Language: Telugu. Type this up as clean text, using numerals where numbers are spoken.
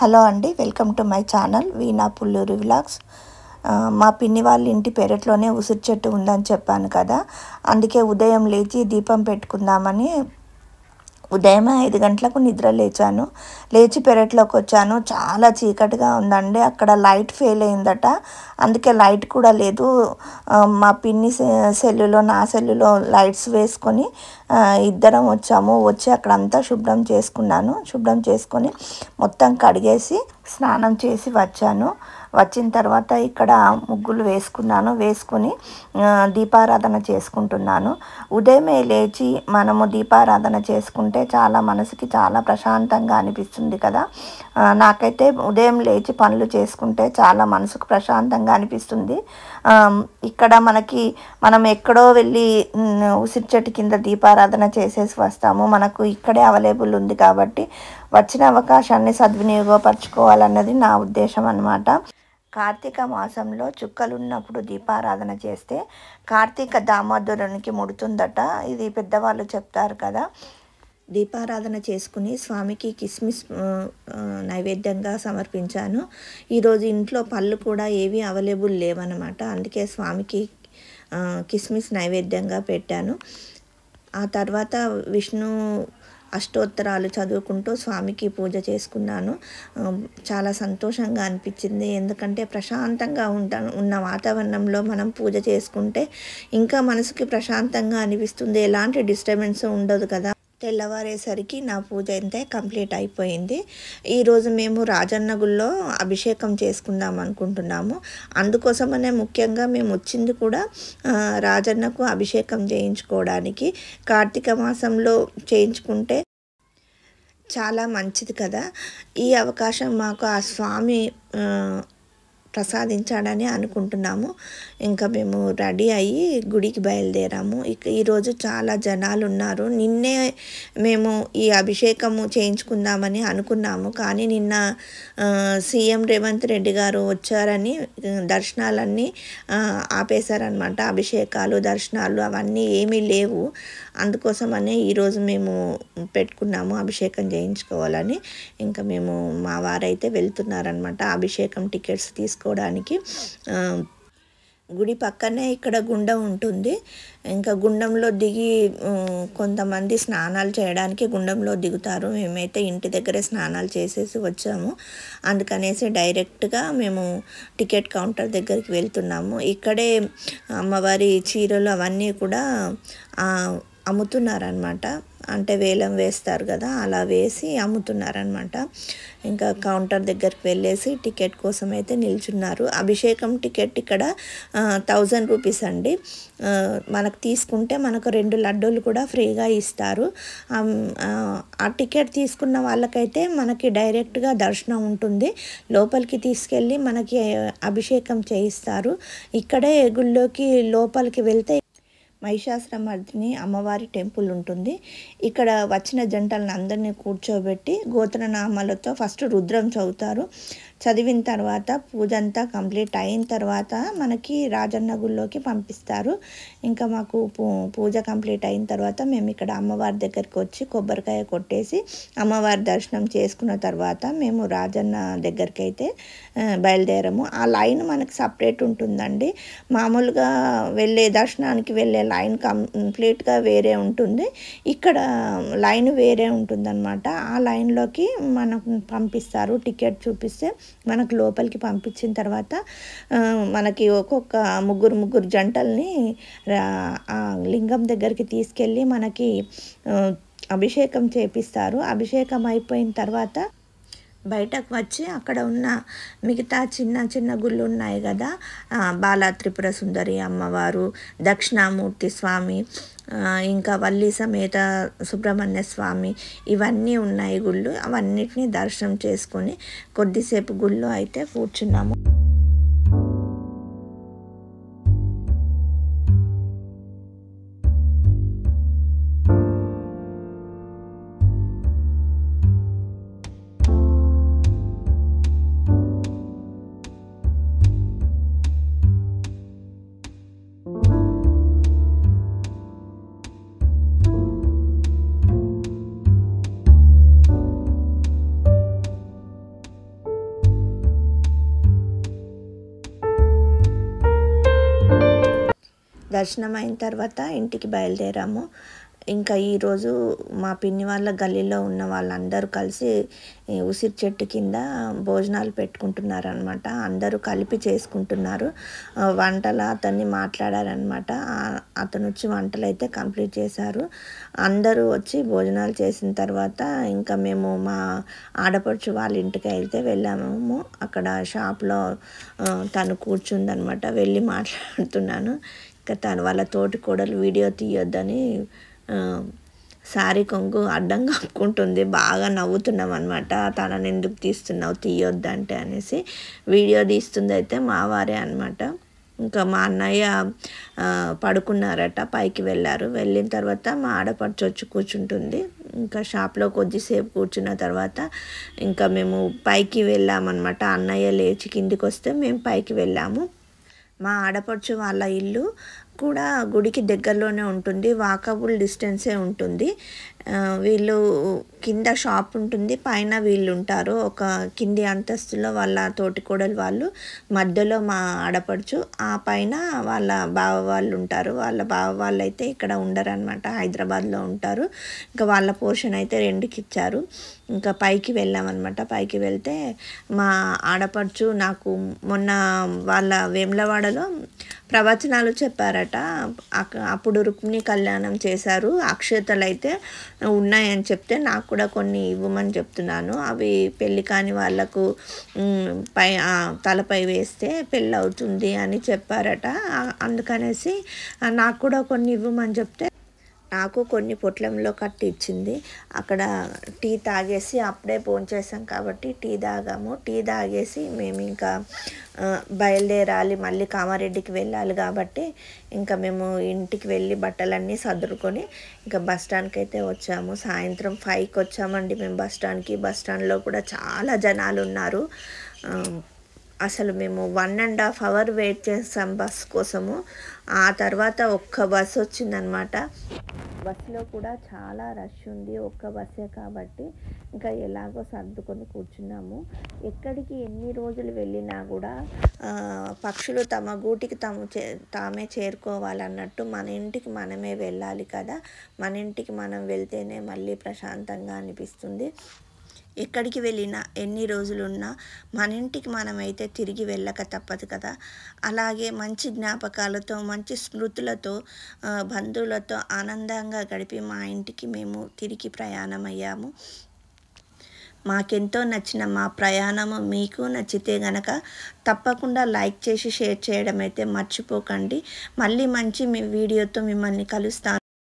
హలో అండి, welcome to my channel veena Pulluru vlogs. మా పిన్ని వాళ్ళ ఇంటి పెరట్లోనే ఉసిరి చెట్టు ఉందని చెప్పాను కదా. అందుకే ఉదయం లేచి దీపం పెట్టుకుందామని ఉదయం 5 గంటలకు నిద్ర లేచాను. లేచి పెరట్లోకి వచ్చాను. చాలా చీకటిగా ఉందండి. అక్కడ లైట్ ఫెయిల్ అయిందట, అందుకే లైట్ కూడా లేదు. మా పిన్ని సెల్లులో నా సెల్లులో లైట్స్ వేసుకొని ఇద్దరం వచ్చాము. వచ్చి అక్కడంతా శుభ్రం చేసుకున్నాను. శుభ్రం చేసుకొని మొత్తం కడిగేసి స్నానం చేసి వచ్చాను. వచ్చిన తర్వాత ఇక్కడ ముగ్గులు వేసుకున్నాను. వేసుకొని దీపారాధన చేసుకుంటున్నాను. ఉదయమే లేచి మనము దీపారాధన చేసుకుంటే చాలా మనసుకి చాలా ప్రశాంతంగా అనిపిస్తుంది కదా. నాకైతే ఉదయం లేచి పనులు చేసుకుంటే చాలా మనసుకు ప్రశాంతంగా అనిపిస్తుంది. ఇక్కడ మనం ఎక్కడో వెళ్ళి ఉసిరి చెట్టు కింద దీపారాధన చేసేసి వస్తాము. మనకు ఇక్కడే అవైలబుల్ ఉంది కాబట్టి వచ్చిన అవకాశాన్ని సద్వినియోగపరచుకోవాలన్నది నా ఉద్దేశం అన్నమాట. కార్తీక మాసంలో చుక్కలున్నప్పుడు దీపారాధన చేస్తే కార్తీక దామోదరునికి ముడుతుందట. ఇది పెద్దవాళ్ళు చెప్తారు కదా. దీపారాధన చేసుకుని స్వామికి కిస్మిస్ నైవేద్యంగా సమర్పించాను. ఈరోజు ఇంట్లో పళ్ళు కూడా ఏవి అవైలబుల్ లేవన్నమాట. అందుకే స్వామికి కిస్మిస్ నైవేద్యంగా పెట్టాను. ఆ తర్వాత విష్ణు అష్టోత్తరాలు చదువుకుంటూ స్వామికి పూజ చేసుకున్నాను. చాలా సంతోషంగా అనిపించింది. ఎందుకంటే ప్రశాంతంగా ఉన్న వాతావరణంలో మనం పూజ చేసుకుంటే ఇంకా మనసుకి ప్రశాంతంగా అనిపిస్తుంది. ఎలాంటి డిస్టర్బెన్స్ ఉండదు కదా. తెల్లవారేసరికి నా పూజ అయితే కంప్లీట్ అయిపోయింది. ఈరోజు మేము రాజన్న గుళ్ళో అభిషేకం చేసుకుందాం అనుకుంటున్నాము. అందుకోసమనే ముఖ్యంగా మేము వచ్చింది కూడా రాజన్నకు అభిషేకం చేయించుకోవడానికి. కార్తీక మాసంలో చేయించుకుంటే చాలా మంచిది కదా. ఈ అవకాశం మాకు ఆ స్వామి ప్రసాదించాడని అనుకుంటున్నాము. ఇంకా మేము రెడీ అయ్యి గుడికి బయలుదేరాము. ఈరోజు చాలా జనాలు ఉన్నారు. నిన్నే మేము ఈ అభిషేకము చేయించుకుందామని అనుకున్నాము, కానీ నిన్న సీఎం రేవంత్ రెడ్డి గారు వచ్చారని దర్శనాలన్నీ ఆపేశారనమాట. అభిషేకాలు దర్శనాలు అవన్నీ ఏమీ లేవు. అందుకోసమనే ఈరోజు మేము పెట్టుకున్నాము అభిషేకం చేయించుకోవాలని. ఇంకా మేము మా వారైతే వెళ్తున్నారనమాట అభిషేకం టికెట్స్ తీసుకోవడానికి. గుడి పక్కనే ఇక్కడ గుండం ఉంటుంది. ఇంకా గుండంలో దిగి కొంతమంది స్నానాలు చేయడానికి గుండంలో దిగుతారు. మేమైతే ఇంటి దగ్గరే స్నానాలు చేసేసి వచ్చాము. అందుకనేసి డైరెక్ట్గా మేము టికెట్ కౌంటర్ దగ్గరికి వెళ్తున్నాము. ఇక్కడే అమ్మవారి చీరలు అవన్నీ కూడా అమ్ముతున్నారనమాట. అంటే వేలం వేస్తారు కదా, అలా వేసి అమ్ముతున్నారనమాట. ఇంకా కౌంటర్ దగ్గరికి వెళ్ళేసి టికెట్ కోసం అయితే నిల్చున్నారు. అభిషేకం టికెట్ ఇక్కడ 1000 రూపీస్ అండి. మనకు తీసుకుంటే మనకు 2 లడ్డూలు కూడా ఫ్రీగా ఇస్తారు. ఆ టికెట్ తీసుకున్న వాళ్ళకైతే మనకి డైరెక్ట్గా దర్శనం ఉంటుంది. లోపలికి తీసుకెళ్ళి మనకి అభిషేకం చేయిస్తారు. ఇక్కడే గుళ్ళోకి లోపలికి వెళ్తే మహిషాసురమర్దిని అమ్మవారి టెంపుల్ ఉంటుంది. ఇక్కడ వచ్చిన జంటలను అందరినీ కూర్చోబెట్టి గోత్రనామాలతో ఫస్ట్ రుద్రం చదువుతారు. చదివిన తర్వాత పూజ అంతా కంప్లీట్ అయిన తర్వాత మనకి రాజన్న గుళ్ళోకి పంపిస్తారు. ఇంకా మాకు పూజ కంప్లీట్ అయిన తర్వాత మేము ఇక్కడ అమ్మవారి దగ్గరికి వచ్చి కొబ్బరికాయ కొట్టేసి అమ్మవారి దర్శనం చేసుకున్న తర్వాత మేము రాజన్న దగ్గరికి అయితే బయలుదేరాము. ఆ లైన్ మనకి సపరేట్ ఉంటుందండి. మామూలుగా దర్శనానికి వెళ్ళే లైన్ కంప్లీట్గా వేరే ఉంటుంది. ఇక్కడ లైన్ వేరే ఉంటుందన్నమాట. ఆ లైన్లోకి మనకు పంపిస్తారు. టికెట్ చూపిస్తే మనకు లోపలికి పంపించిన తర్వాత మనకి ఒక్కొక్క ముగ్గురు జంటల్ని లింగం దగ్గరికి తీసుకెళ్ళి మనకి అభిషేకం చేపిస్తారు. అభిషేకం అయిపోయిన తర్వాత బయటకు వచ్చి అక్కడ ఉన్న మిగతా చిన్న గుళ్ళు ఉన్నాయి కదా, బాలా త్రిపుర సుందరి అమ్మవారు, దక్షిణామూర్తి స్వామి, ఇంకా వల్లి సమేత సుబ్రహ్మణ్య స్వామి, ఇవన్నీ ఉన్నాయి గుళ్ళు. అవన్నిటిని దర్శనం చేసుకొని కొద్దిసేపు గుళ్ళో అయితే కూర్చున్నాము. దర్శనం అయిన తర్వాత ఇంటికి బయలుదేరాము. ఇంకా ఈరోజు మా పిన్ని వాళ్ళ గల్లీలో ఉన్న వాళ్ళందరూ కలిసి ఉసిరి చెట్టు కింద భోజనాలు పెట్టుకుంటున్నారనమాట. అందరూ కలిపి చేసుకుంటున్నారు. వంటల అతన్ని మాట్లాడారనమాట. అతను వచ్చి వంటలు అయితే కంప్లీట్ చేశారు. అందరూ వచ్చి భోజనాలు చేసిన తర్వాత ఇంకా మేము మా ఆడపడుచు వాళ్ళ ఇంటికి అయితే వెళ్ళాము. అక్కడ షాప్లో తను కూర్చుందనమాట. వెళ్ళి మాట్లాడుతున్నాను. ఇంకా తను వాళ్ళ తోటి కోడలు వీడియో తీయొద్దని శారీ కొంగు అడ్డం కప్పుకుంటుంది. బాగా నవ్వుతున్నాం అనమాట. తనని ఎందుకు తీస్తున్నావు, తీయొద్దంటే అనేసి. వీడియో తీస్తుంది అయితే మా వారే అనమాట. ఇంకా మా అన్నయ్య పడుకున్నారట, పైకి వెళ్ళారు. వెళ్ళిన తర్వాత మా ఆడపడుచు వచ్చి కూర్చుంటుంది. ఇంకా షాప్లో కొద్దిసేపు కూర్చున్న తర్వాత ఇంకా మేము పైకి వెళ్ళామన్నమాట. అన్నయ్య లేచి కిందికి వస్తే మేము పైకి వెళ్ళాము. మా ఆడపడుచు వాళ్ళ ఇల్లు కూడా గుడికి దగ్గరలోనే ఉంటుంది. వాకబుల్ డిస్టెన్సే ఉంటుంది. వీళ్ళు కింద షాప్ ఉంటుంది, పైన వీళ్ళు ఉంటారు. ఒక కింది అంతస్తులో వాళ్ళ తోటికోడలు వాళ్ళు, మధ్యలో మా ఆడపడుచు, ఆ పైన వాళ్ళ బావ వాళ్ళు ఉంటారు. వాళ్ళ బావ వాళ్ళు అయితే ఇక్కడ ఉండరు అనమాట, హైదరాబాద్లో ఉంటారు. ఇంకా వాళ్ళ పోర్షన్ అయితే రెండుకి ఇచ్చారు. ఇంకా పైకి వెళ్ళామన్నమాట. పైకి వెళ్తే మా ఆడపడుచు నాకు మొన్న వాళ్ళ వేములవాడలో ప్రవచనాలు చెప్పారట. అప్పుడు రుక్మిణి కళ్యాణం చేశారు. అక్షతలు అయితే ఉన్నాయని చెప్తే నాకు కూడా కొన్ని ఇవ్వమని చెప్తున్నాను. అవి పెళ్ళి కాని వాళ్ళకు తలపై వేస్తే పెళ్ళి అవుతుంది అని చెప్పారట. అందుకనేసి నాకు కూడా కొన్ని ఇవ్వమని చెప్తే నాకు కొన్ని పొట్లంలో కట్టి ఇచ్చింది. అక్కడ టీ తాగేసి అప్పుడే భోంచేసాం కాబట్టి టీ తాగాము. టీ తాగేసి మేము ఇంకా బయలుదేరాలి, మళ్ళీ కామారెడ్డికి వెళ్ళాలి కాబట్టి ఇంకా మేము ఇంటికి వెళ్ళి బట్టలన్నీ సర్దుకొని ఇంకా బస్ స్టాండ్కి అయితే వచ్చాము. సాయంత్రం 5కి వచ్చామండి మేము బస్ స్టాండ్కి. బస్ స్టాండ్లో కూడా చాలా జనాలు ఉన్నారు. అసలు మేము 1.5 hours వెయిట్ చేస్తాం బస్ కోసము. ఆ తర్వాత ఒక్క బస్సు వచ్చిందనమాట. బస్సులో కూడా చాలా రష్ ఉంది, ఒక్క బస్సే కాబట్టి ఇంకా ఎలాగో సర్దుకొని కూర్చున్నాము. ఎక్కడికి ఎన్ని రోజులు వెళ్ళినా కూడా పక్షులు తమ గూటికి తామే చేరుకోవాలన్నట్టు మన ఇంటికి మనమే వెళ్ళాలి కదా. మన ఇంటికి మనం వెళ్తేనే మళ్ళీ ప్రశాంతంగా అనిపిస్తుంది. ఎక్కడికి వెళ్ళినా ఎన్ని రోజులున్నా మన ఇంటికి మనమైతే తిరిగి వెళ్ళక తప్పదు కదా. అలాగే మంచి జ్ఞాపకాలతో, మంచి స్మృతులతో, బంధువులతో ఆనందంగా గడిపి మా ఇంటికి మేము తిరిగి ప్రయాణమయ్యాము. మాకెంతో నచ్చిన మా ప్రయాణము మీకు నచ్చితే గనక తప్పకుండా లైక్ చేసి షేర్ చేయడం అయితే మర్చిపోకండి. మళ్ళీ మంచి వీడియోతో మిమ్మల్ని కలుస్తాను.